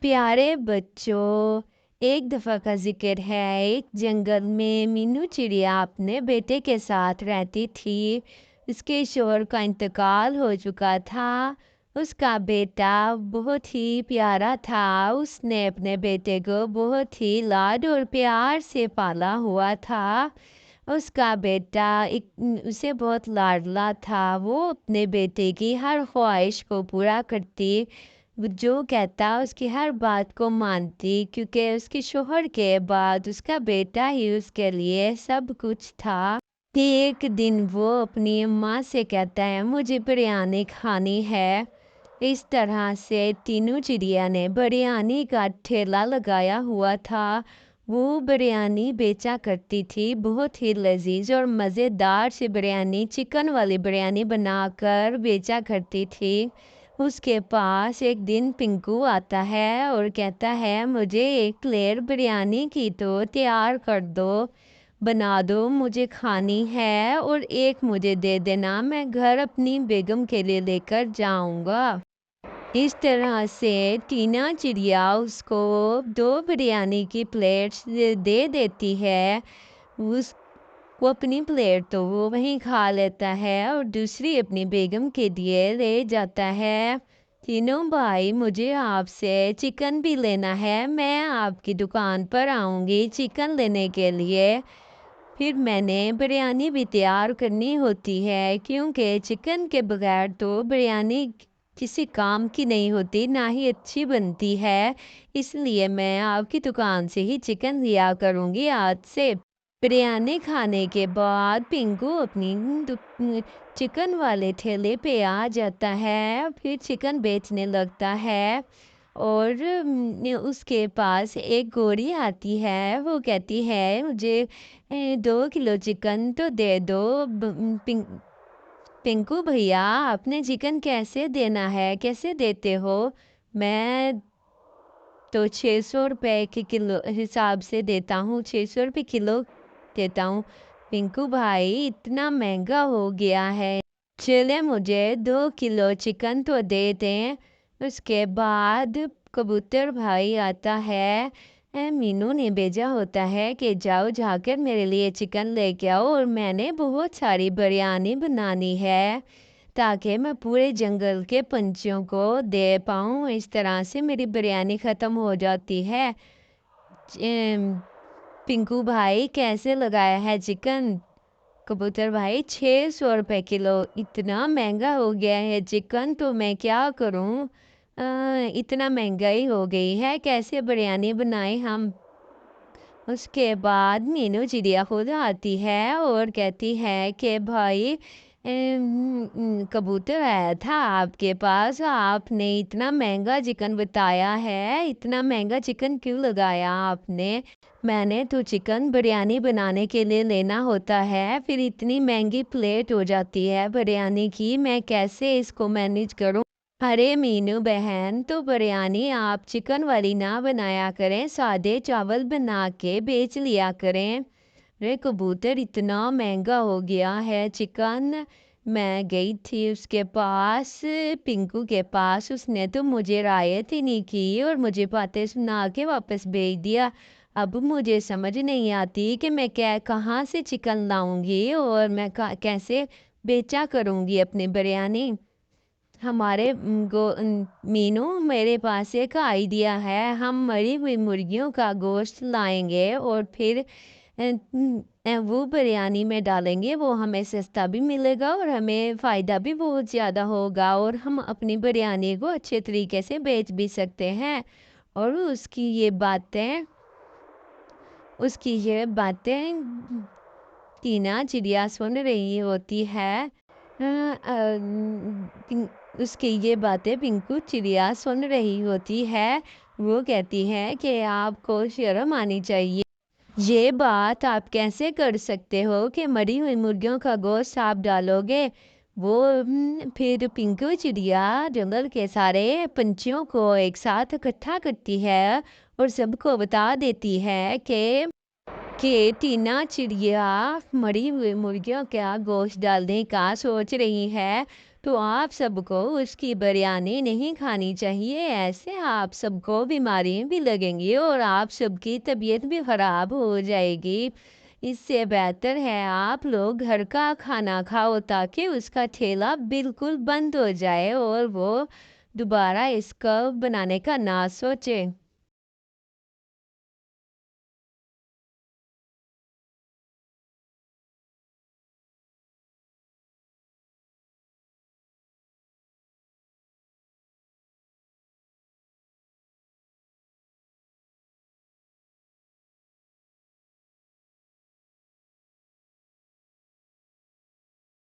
پیارے بچوں، ایک دفعہ کا ذکر ہے، ایک جنگل میں مینو چڑیا اپنے بیٹے کے ساتھ رہتی تھی۔ اس کے شوہر کا انتقال ہو چکا تھا۔ اس کا بیٹا بہت ہی پیارا تھا۔ اس نے اپنے بیٹے کو بہت ہی لاڈ اور پیار سے پالا ہوا تھا۔ اس کا بیٹا اسے بہت لاڈلا تھا۔ وہ اپنے بیٹے کی ہر خواہش کو پورا کرتی، جو کہتا اس کی ہر بات کو مانتی، کیونکہ اس کے شوہر کے بعد اس کا بیٹا ہی اس کے لیے سب کچھ تھا۔ ایک دن وہ اپنی اماں سے کہتا ہے، مجھے بریانی کھانی ہے۔ اس طرح سے تینوں چڑیا نے بریانی کا ٹھیلا لگایا ہوا تھا۔ وہ بریانی بیچا کرتی تھی، بہت ہی لذیذ اور مزیدار سی بریانی، چکن والی بریانی بنا کر بیچا کرتی تھی۔ اس کے پاس ایک دن پنکو آتا ہے اور کہتا ہے، مجھے ایک پلیٹ بریانی کی تو تیار کر دو، بنا دو، مجھے کھانی ہے، اور ایک مجھے دے دینا، میں گھر اپنی بیگم کے لیے لے کر جاؤں گا۔ اس طرح سے ٹینا چڑیا اس کو 2 بریانی کی پلیٹس دے دیتی ہے۔ وہ اپنی پلیٹ تو وہ وہیں کھا لیتا ہے اور دوسری اپنی بیگم کے لیے لے جاتا ہے۔ تینوں بھائی، مجھے آپ سے چکن بھی لینا ہے، میں آپ کی دکان پر آؤں گی چکن لینے کے لیے۔ پھر میں نے بریانی بھی تیار کرنی ہوتی ہے، کیونکہ چکن کے بغیر تو بریانی کسی کام کی نہیں ہوتی، نہ ہی اچھی بنتی ہے۔ اس لیے میں آپ کی دکان سے ہی چکن لیا کروں گی آج سے۔ بریانی کھانے کے بعد پنکو اپنی چکن والے ٹھیلے پہ آ جاتا ہے، پھر چکن بیچنے لگتا ہے، اور اس کے پاس ایک گوری آتی ہے۔ وہ کہتی ہے، مجھے 2 کلو چکن تو دے دو۔ پنکو بھیا، آپ نے چکن کیسے دینا ہے، کیسے دیتے ہو؟ میں تو 600 روپے کے کلو حساب سے دیتا ہوں، 600 روپے کلو دیتا ہوں۔ پنکو بھائی، اتنا مہنگا ہو گیا ہے، چلے مجھے 2 کلو چکن تو دے دیں۔ اس کے بعد کبوتر بھائی آتا ہے۔ مینو نے بھیجا ہوتا ہے کہ جاؤ، جا کر میرے لیے چکن لے کے آؤ، اور میں نے بہت ساری بریانی بنانی ہے تاکہ میں پورے جنگل کے پنچھیوں کو دے پاؤں۔ اس طرح سے میری بریانی ختم ہو جاتی ہے۔ پنکو بھائی، کیسے لگایا ہے چکن؟ کبوتر بھائی، 600 روپے کلو، اتنا مہنگا ہو گیا ہے چکن، تو میں کیا کروں؟ اتنا مہنگائی ہو گئی ہے، کیسے بریانی بنائیں ہم؟ اس کے بعد مینو چڑیا خود آتی ہے اور کہتی ہے کہ بھائی، کبوتر آیا تھا آپ کے پاس، آپ نے اتنا مہنگا چکن بتایا ہے، اتنا مہنگا چکن کیوں لگایا آپ نے؟ میں نے تو چکن بریانی بنانے کے لیے لینا ہوتا ہے، پھر اتنی مہنگی پلیٹ ہو جاتی ہے بریانی کی، میں کیسے اس کو مینیج کروں؟ ارے مینو بہن، تو بریانی آپ چکن والی نہ بنایا کریں، سادے چاول بنا کے بیچ لیا کریں۔ رے کبوتر، اتنا مہنگا ہو گیا ہے چکن۔ میں گئی تھی اس کے پاس، پنکو کے پاس، اس نے تو مجھے رعایت ہی نہیں کی اور مجھے باتیں سنا کے واپس بھیج دیا۔ اب مجھے سمجھ نہیں آتی کہ میں کہاں سے چکن لاؤں گی اور میں کیسے بیچا کروں گی اپنی بریانی۔ ہمارے مینو، میرے پاس ایک آئیڈیا ہے، ہم مری ہوئی مرغیوں کا گوشت لائیں گے اور پھر وہ بریانی میں ڈالیں گے، وہ ہمیں سستا بھی ملے گا اور ہمیں فائدہ بھی بہت زیادہ ہوگا، اور ہم اپنی بریانی کو اچھے طریقے سے بیچ بھی سکتے ہیں۔ اور اس کی یہ باتیں ٹینا چڑیا سن رہی ہوتی ہے۔ اس کی یہ باتیں پنکو چڑیا سن رہی ہوتی ہے۔ وہ کہتی ہے کہ آپ کو شرم آنی چاہیے، یہ بات آپ کیسے کر سکتے ہو کہ مری ہوئی مرغیوں کا گوشت آپ ڈالو گے؟ وہ پھر پنکو چڑیا جنگل کے سارے پنچھیوں کو ایک ساتھ اکٹھا کرتی ہے اور سب کو بتا دیتی ہے کہ ٹینا چڑیا مری ہوئی مرغیوں کا گوشت ڈالنے کا سوچ رہی ہے۔ تو آپ سب کو اس کی بریانی نہیں کھانی چاہیے، ایسے آپ سب کو بیماریاں بھی لگیں گی اور آپ سب کی طبیعت بھی خراب ہو جائے گی۔ اس سے بہتر ہے آپ لوگ گھر کا کھانا کھاؤ تاکہ اس کا ٹھیلا بالکل بند ہو جائے اور وہ دوبارہ اس کو بنانے کا نہ سوچے۔